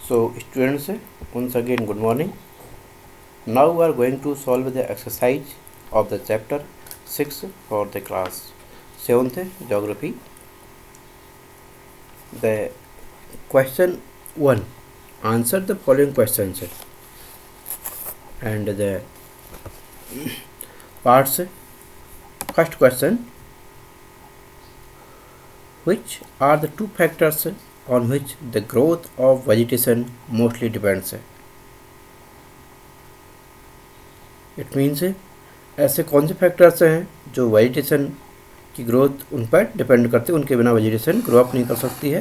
So students, once again good morning. Now we are going to solve the exercise of the chapter 6 for the class 7th geography. The question 1, answer the following questions and the parts. First question, which are the two factors on which the growth of vegetation mostly depends? It means ऐसे कौन से factors हैं जो vegetation की growth उन पर depend करते हैं, उनके बिना वेजिटेशन ग्रो अप नहीं कर सकती है.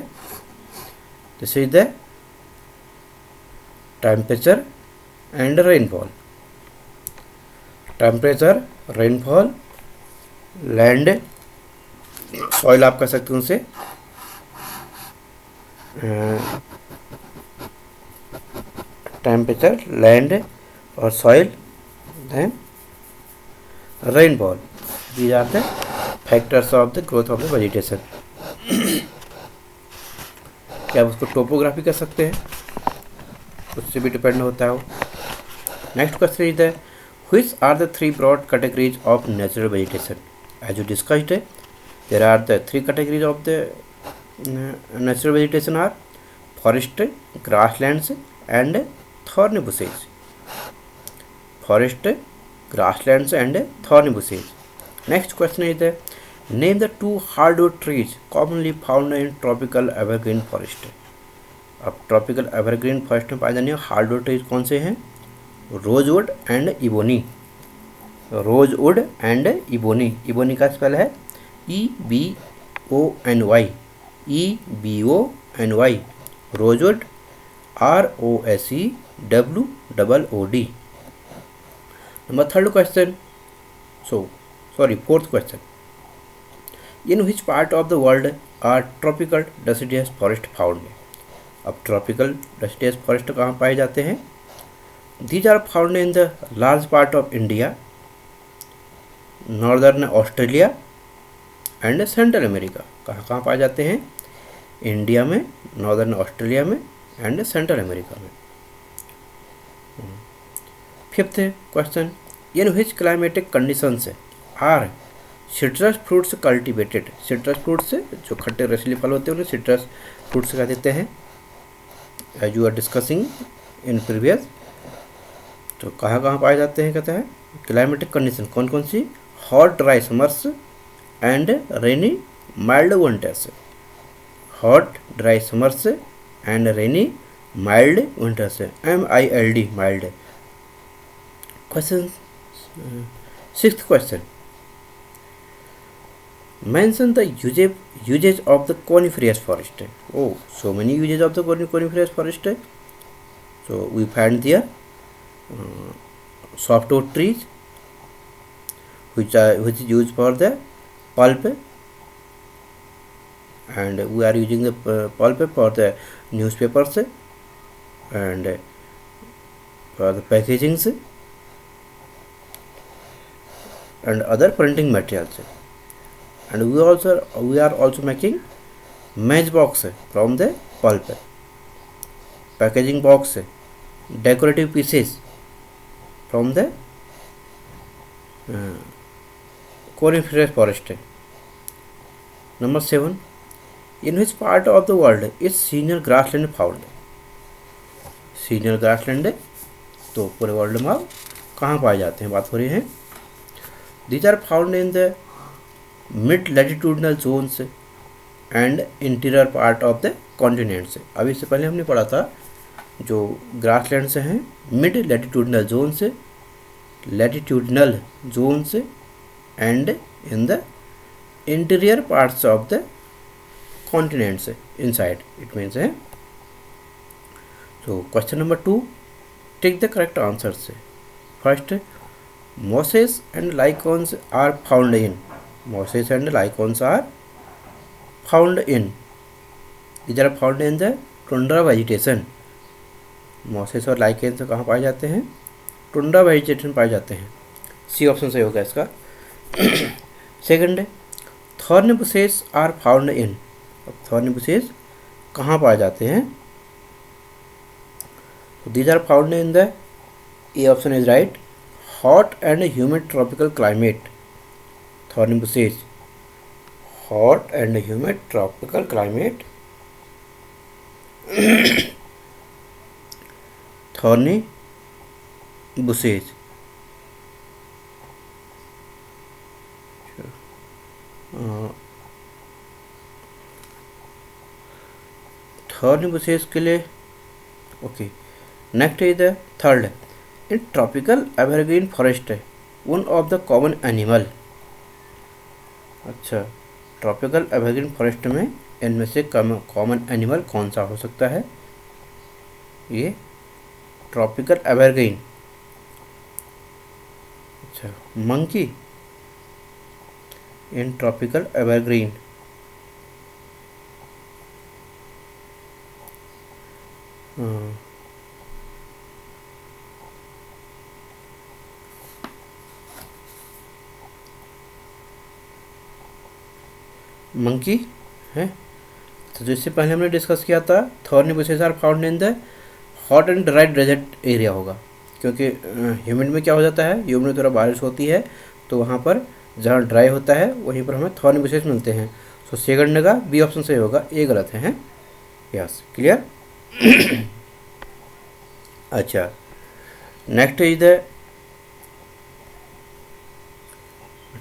This is the temperature and rainfall. Temperature, rainfall, land, soil आप कह सकते हैं उसे, टेम्परेचर, लैंड और soil, then rainfall. These are the factors of the growth of the vegetation. क्या उसको टोपोग्राफी कह सकते हैं, उससे भी डिपेंड होता है वो. Next question is the which are the three broad categories of natural vegetation. As you discussed है, there are the three categories of the natural vegetation are forest, grasslands and thorn bushes. Forest, grasslands and thorny bushes. Next question is the name the two hardwood trees commonly found in tropical evergreen forest. अब tropical evergreen forest में पाए जाने hardwood trees कौन से हैं? Rosewood and ebony. Rosewood and ebony. Ebony का spell है EBONY. EBONY. Rosewood ROSEWOOD. Number third question. Fourth question. In which part of the world are tropical deciduous forest found? अब tropical deciduous forest कहाँ पाए जाते हैं? These are found in the large part of India, northern Australia and Central America. कहाँ पाए जाते हैं? India में, नॉर्दर्न ऑस्ट्रेलिया में एंड सेंट्रल अमेरिका में. Fifth question, in which climatic conditions are citrus fruits cultivated. Citrus fruits जो खट्टे रसीले फल होते हैं उन्हें सिट्रस फ्रूट्स कह देते हैं, as you are discussing in previous. तो कहाँ पाए जाते हैं कहते हैं क्लाइमेटिक कंडीशन कौन कौन सी? Hot dry summers and rainy mild winters. Hot dry summers and rainy mild winters. MILD, mild. Question, sixth question. Mention the usage of the coniferous forest. Oh, so many uses of the coniferous forest. So we find there softwood trees, which is used for the pulp, and we are using the pulp for the newspapers and for the packagings and other printing materials. And we are also making matchbox from the pulp, packaging box, decorative pieces from the coniferous forest. Number 7, in which part of the world is senior grassland found? Senior grassland तो पूरे world में आप कहाँ पाए जाते हैं बात हो रही है. These are found in the mid latitudinal zones and interior part of the continents. अभी इससे पहले हमने पढ़ा था जो ग्रासलैंड्स हैं mid latitudinal zones and in the interior parts of the continents inside it means है. So question number 2, take the correct answers. First, mosses and lichens are found in. Mosses and lichens are found in. These are found in the tundra vegetation. Mosses और lichens कहाँ पाए जाते हैं? Tundra vegetation पाए जाते हैं. C option सही होगा इसका. Second, thorn bushes are found in. Thorn bushes कहाँ पाए जाते हैं? These are found in the A option is right. Hot and humid tropical climate. Thorny bushes. Hot and humid tropical climate. Thorny bushes. Thorny bushes के लिए okay. Next is the third. In tropical evergreen forest है one of the common animal. अच्छा, tropical evergreen forest में इनमें से common animal कौन सा हो सकता है? ये ट्रॉपिकल एवरग्रीन. अच्छा, monkey in tropical evergreen. Monkey है. तो जिससे पहले हमने डिस्कस किया था thorny bushes are found in the hot and dry desert area होगा, क्योंकि ह्यूमिड में क्या हो जाता है, ह्यूमिड में थोड़ा बारिश होती है तो वहाँ पर जहाँ ड्राई होता है वहीं पर हमें थॉर्नी बुशेस मिलते हैं. सो सेकंड का बी ऑप्शन सही होगा, ए गलत है. Yes, clear. अच्छा, next is the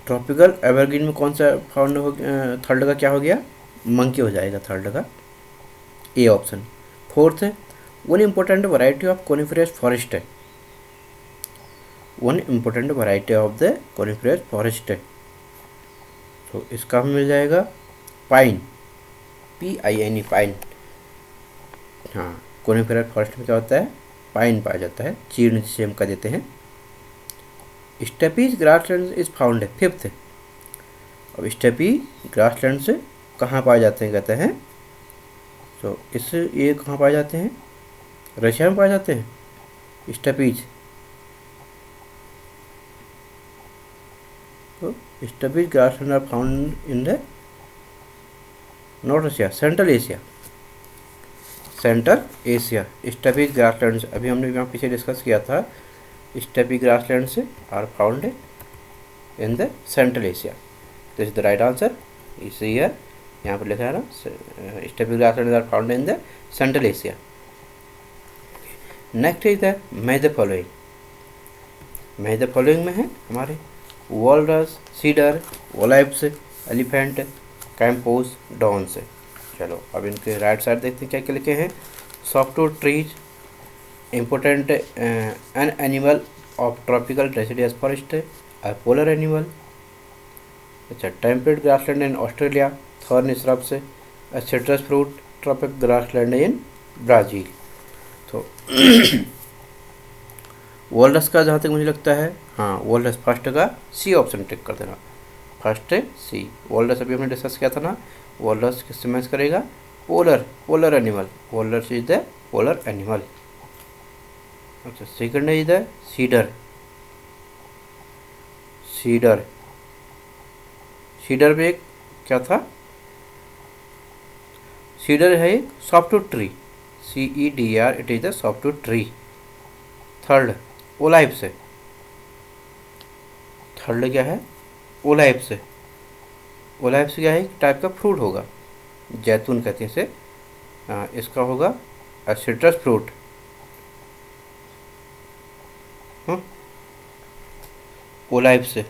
tropical evergreen में कौन सा फाउंड हो गया? थर्ड का क्या हो गया? मंकी हो जाएगा थर्ड का, ए ऑप्शन. फोर्थ है one important variety of coniferous forest है. One important variety of the coniferous forest है. तो इसका हमें मिल जाएगा पाइन, PINE, पाइन. हाँ, कोनिफेरस फॉरेस्ट में क्या होता है? पाइन पाया जाता है, चीड़ जिसे हम कह देते हैं. स्टेपीज ग्रासलैंड इज फाउंड है फिफ्थ. अब स्टेपी ग्रासलैंड से कहाँ पाए जाते हैं कहते हैं? तो ये कहाँ पाए जाते हैं? रशिया में पाए जाते हैं स्टेपीज. तो steppes grassland are found in the not Russia, central Asia. Central Asia steppes grassland अभी हमने यहाँ पीछे डिस्कस किया था. Steppe grasslands are found in the central Asia. This is the right answer. इस ईयर यहाँ पर लिखा है ना, steppe grasslands are found in the central Asia. Next is the match the following. Match the following में है हमारे walrus, cedar, olives, elephant, Campos, dons. चलो अब इनके राइट साइड देखते हैं क्या क्या लिखे हैं. Softwood trees, important an animal of tropical deciduous forest, a polar animal. अच्छा, temperate grassland in Australia, thorny shrubs, a citrus fruit, tropic grassland in Brazil. तो वॉलरस का जहाँ तक मुझे लगता है, हाँ वॉलरस फर्स्ट का सी ऑप्शन टिक कर देना. फर्स्ट सी वॉलरस अभी हमने डिस्कस किया था ना. वॉलरस किससे मैच करेगा? Polar animal. Walrus is the polar animal. अच्छा, second is the cedar. Cedar में एक क्या था? सीडर है एक softwood tree, CEDR, it is the softwood tree. Third olives है. थर्ड क्या है? ओलाइप्स है. ओलाइप्स क्या है? एक टाइप का फ्रूट होगा, जैतून कहते हैं इसे. इसका होगा सिट्रस फ्रूट. ओलाइव से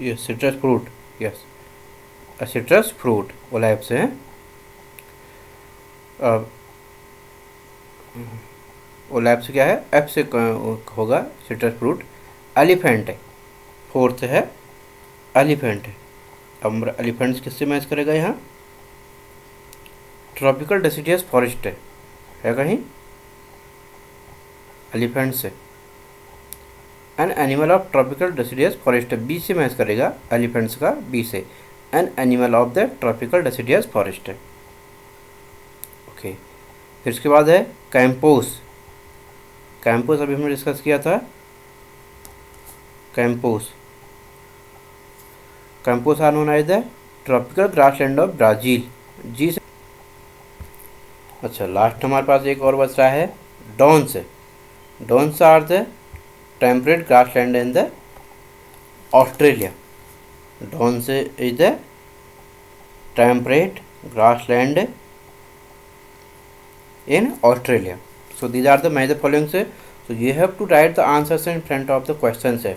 ये citrus fruit. Yes, citrus fruit olive से है. अब ओलाइव से क्या है? एफ से होगा सिट्रस फ्रूट. एलिफेंट है. फोर्थ है एलिफेंट है. अब एलिफेंट्स किससे मैच करेगा? यहाँ ट्रॉपिकल डेसिडियस फॉरेस्ट है कहीं एलिफेंट से. An animal of tropical deciduous forest, B से मैच करेगा एलिफेंट्स का, बी से. An animal of the tropical deciduous forest है. ओके, फिर इसके बाद है कैंपोस. कैंपोस अभी हमने डिस्कस किया था. Campos are known as the tropical grassland of Brazil. जी से अच्छा, लास्ट हमारे पास एक और बच रहा है downs. Downs are the temperate grassland in the Australia. Downs is the temperate grassland in Australia. So these are the major following से. So you have to write the answers in front of the questions है.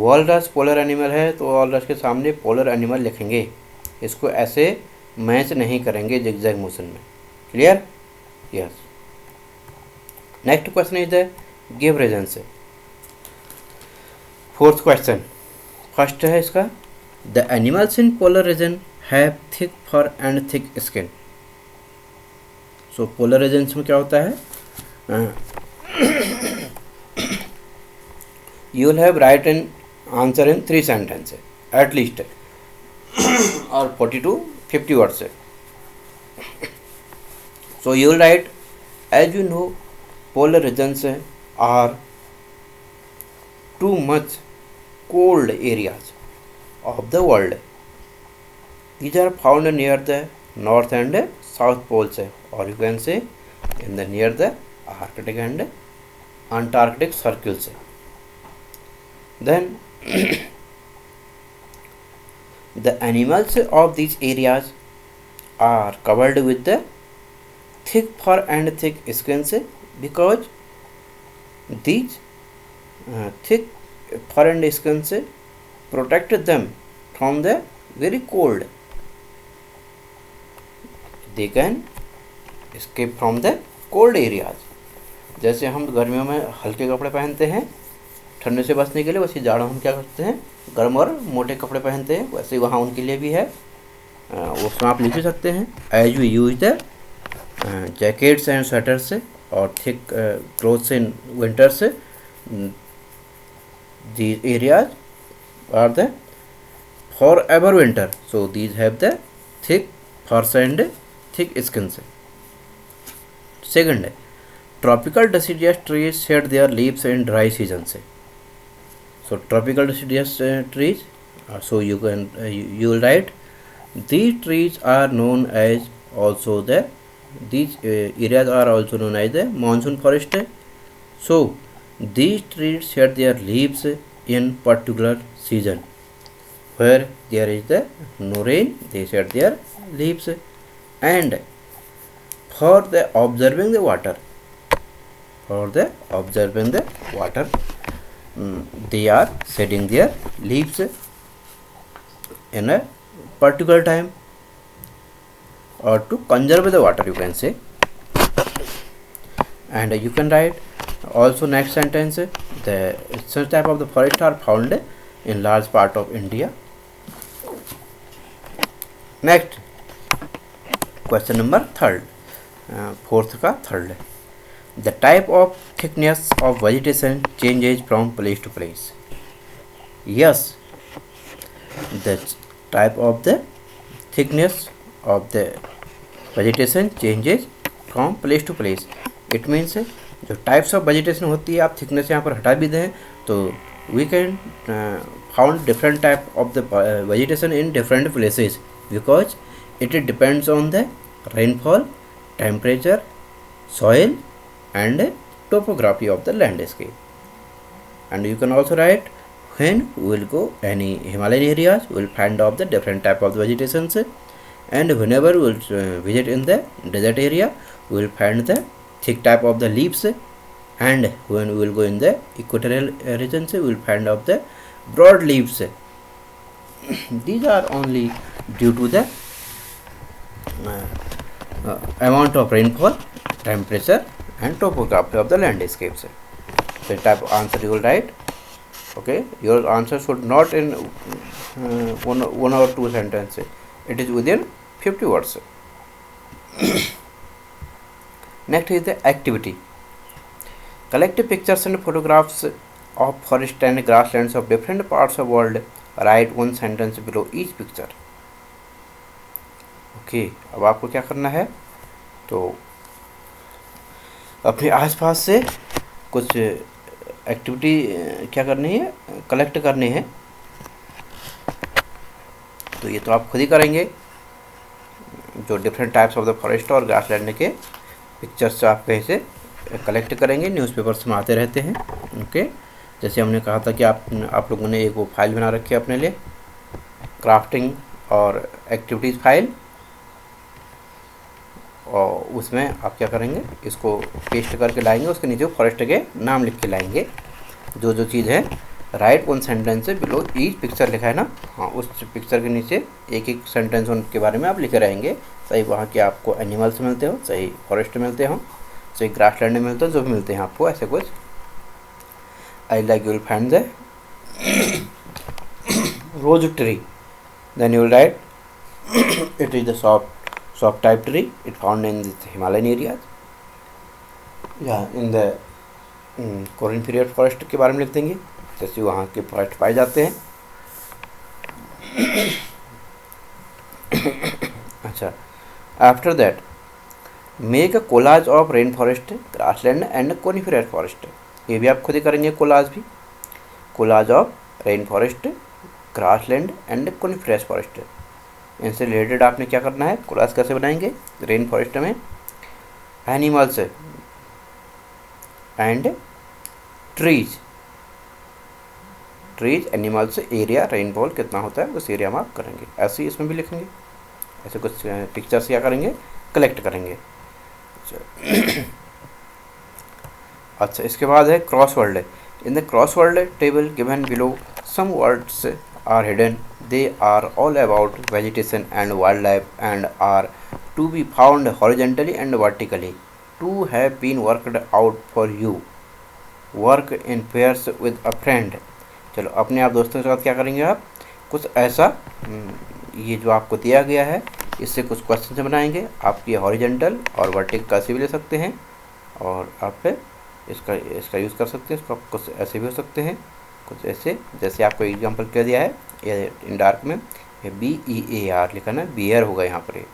walrus polar animal है तो walrus के सामने polar animal लिखेंगे, इसको ऐसे match नहीं करेंगे जिगजैग मोशन में. Clear? Yes. Next question is the give reason से. फोर्थ क्वेश्चन फर्स्ट है इसका, the animals in polar region have thick fur and thick skin. So polar regions में क्या होता है, you will have write in answer in 3 sentences at least और 40 to 50 words है. So you will write, as you know polar regions are too much cold areas of the world. These are found near the north and south poles, or you can say in the near the Arctic and Antarctic circles. Then the animals of these areas are covered with the thick fur and thick skins because these thick fur and skins protect them from the very cold. They can escape from the cold areas. जैसे हम गर्मियों में हल्के कपड़े पहनते हैं ठंडे से बचने के लिए, वैसे जाड़ों हम क्या करते हैं गर्म और मोटे कपड़े पहनते हैं, वैसे वहाँ उनके लिए भी है. उसमें आप लिख भी सकते हैं, as we use the jackets and sweaters और thick clothes in winters, these areas are the forever winter. So these have the thick furs and thick skins. Second, tropical deciduous trees shed their leaves in dry seasons. So tropical deciduous trees, so you can you will write, these trees are known as also the, these areas are also known as the monsoon forest. So these trees shed their leaves in particular season where there is the no rain, they shed their leaves. And for the observing the water, for the observing the water, they are shedding their leaves in a particular time, or to conserve the water you can say. And you can write also next sentence, the such type of the forest are found in large part of India. Next question number third, fourth का third, the type of thickness of vegetation changes from place to place. Yes, the type of the thickness of the vegetation changes from place to place. It means जो types of vegetation होती है, आप thickness यहाँ पर हटा भी दें तो we can found different type of the vegetation in different places because it depends on the rainfall, temperature, soil and topography of the landscape. And you can also write, when we will go any Himalayan areas, we will find out the different type of the vegetations, and whenever we will visit in the desert area, we will find the thick type of the leaves, and when we will go in the equatorial regions, we will find out the broad leaves. These are only due to the amount of rainfall, temperature and topography of the landscapes. The type of answer you will write. Okay, your answer should not in one or two sentences, it is within 50 words. Next is the activity. Collect pictures and photographs of forest and grasslands of different parts of world. Write one sentence below each picture. Okay, अब आपको क्या करना है, तो अपने आसपास से कुछ एक्टिविटी क्या करनी है, कलेक्ट करनी है. तो ये तो आप खुद ही करेंगे. जो different types of the forest और ग्रासलैंड के पिक्चर्स आप कहीं से कलेक्ट करेंगे, न्यूज़पेपर्स में आते रहते हैं। ओके, जैसे हमने कहा था कि आप लोगों ने एक वो फाइल बना रखी है अपने लिए, क्राफ्टिंग और एक्टिविटीज़ फाइल, और उसमें आप क्या करेंगे, इसको पेस्ट करके लाएंगे, उसके नीचे फॉरेस्ट के नाम लिख के लाएंगे, जो जो चीज़ है। Right one sentence below each picture लिखा है ना, हाँ, उस पिक्चर के नीचे एक एक सेंटेंस उनके बारे में आप लिखे रहेंगे। चाहे वहाँ के आपको एनिमल्स मिलते हो, चाहे फॉरेस्ट मिलते हो, चाहे ग्रासलैंड में मिलते हो, जो भी मिलते हैं आपको ऐसे कुछ। I like you will find the rose tree, then you will write it is the soft type tree, it found in the Himalayan areas, या इन द coniferous forest के बारे में लिख देंगे, जैसे वहाँ के फॉरेस्ट पाए जाते हैं। अच्छा, after that make a collage of rain forest, grassland and coniferous forest. ये भी आप खुद ही करेंगे, कोलाज भी, collage of rain forest, grassland and coniferous forest. इनसे रिलेटेड आपने क्या करना है, कोलाज कैसे बनाएंगे, रेन फॉरेस्ट में animals and trees, animals, area, rainfall कितना होता है उस एरिया में आप करेंगे। ऐसे ही इसमें भी लिखेंगे, ऐसे कुछ पिक्चर्स क्या करेंगे, कलेक्ट करेंगे। अच्छा, इसके बाद है crossword. In the crossword table given below some words are hidden. They are all about vegetation and wildlife and are to be found horizontally and vertically. Two have been worked out for you. Work in pairs with a friend. चलो अपने आप दोस्तों के साथ क्या करेंगे आप, कुछ ऐसा ये जो आपको दिया गया है इससे कुछ क्वेश्चन बनाएंगे। आप ये हॉरिजेंटल और वर्टिकल कैसे भी ले सकते हैं, और आप इसका यूज़ कर सकते हैं। इसको आप कुछ ऐसे भी हो सकते हैं, कुछ ऐसे, जैसे आपको एग्जांपल क्या दिया है, ये इन डार्क में BEAR लिखा ना, बियर होगा यहाँ पर,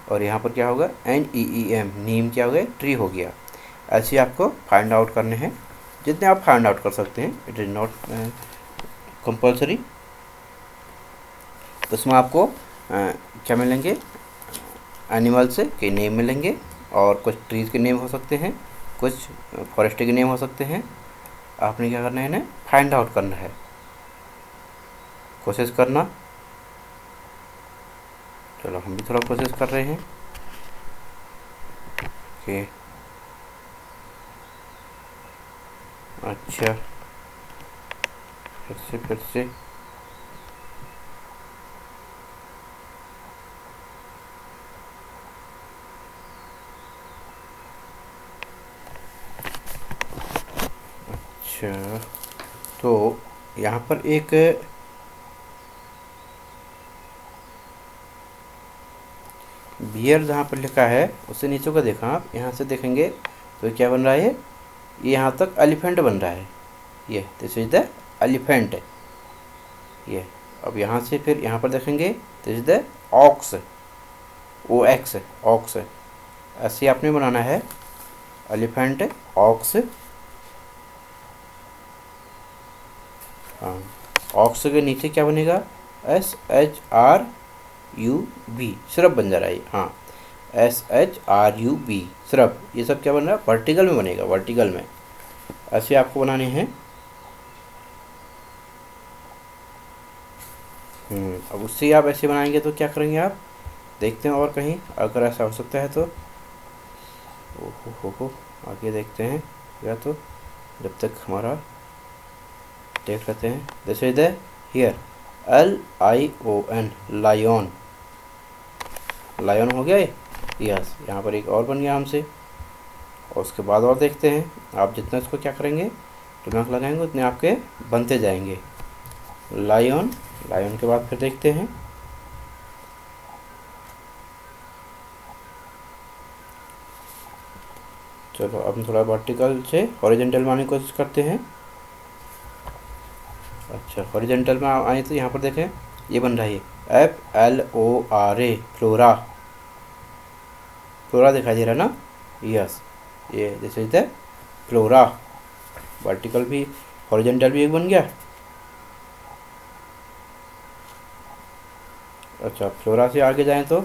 और यहाँ पर क्या होगा, NEEM, नीम क्या हो गया, ट्री हो गया। ऐसे आपको फाइंड आउट करने हैं, जितने आप फाइंड आउट कर सकते हैं, इट इज़ नॉट कंपल्सरी। तो इसमें आपको क्या मिलेंगे, एनिमल्स के नेम मिलेंगे, और कुछ ट्रीज़ के नेम हो सकते हैं, कुछ फॉरेस्ट के नेम हो सकते हैं। आपने क्या करना है, इन्हें फाइंड आउट करना है, कोशिश करना। चलो हम भी थोड़ा कोशिश कर रहे हैं कि अच्छा, फिर से अच्छा, तो यहाँ पर एक बियर जहाँ पर लिखा है उससे नीचे का देखा, आप यहाँ से देखेंगे तो क्या बन रहा है, ये यहाँ तक एलिफेंट बन रहा है, ये दिस इज द एलिफेंट। ये अब यहाँ से फिर यहाँ पर देखेंगे this is the ox, OX, ox. ऐसे आपने बनाना है, एलिफेंट, ऑक्स, हाँ, ऑक्स के नीचे क्या बनेगा, SHRUB, श्रब बन जा रहा है, हाँ, SHRUB, श्रब। ये सब क्या बन रहा है, वर्टिकल में बनेगा, वर्टिकल में। ऐसे आपको बनाने हैं। अब उससे आप ऐसे बनाएंगे तो क्या करेंगे आप, देखते हैं और कहीं अगर ऐसा हो सकता है तो। हो आगे देखते हैं, या तो जब तक हमारा देख लेते हैं। This is the here LION, lion, lion हो गया ये, यस। यहाँ पर एक और बन गया हमसे, और उसके बाद और देखते हैं। आप जितना इसको क्या करेंगे, दिमाग लगाएंगे, उतने आपके बनते जाएंगे। लायन, लायन के बाद फिर देखते हैं, चलो अब थोड़ा वर्टिकल से हॉरिजॉन्टल में आने की कोशिश करते हैं। अच्छा, हॉरिजॉन्टल में आए तो यहाँ पर देखें, ये बन रहा है FLORA, फ्लोरा, फ्लोरा दिखाई दे रहा है ना, यस। ये this is the flora, vertical भी हॉरिजॉन्टल भी एक बन गया। अच्छा, फ्लोरा से आगे जाएं तो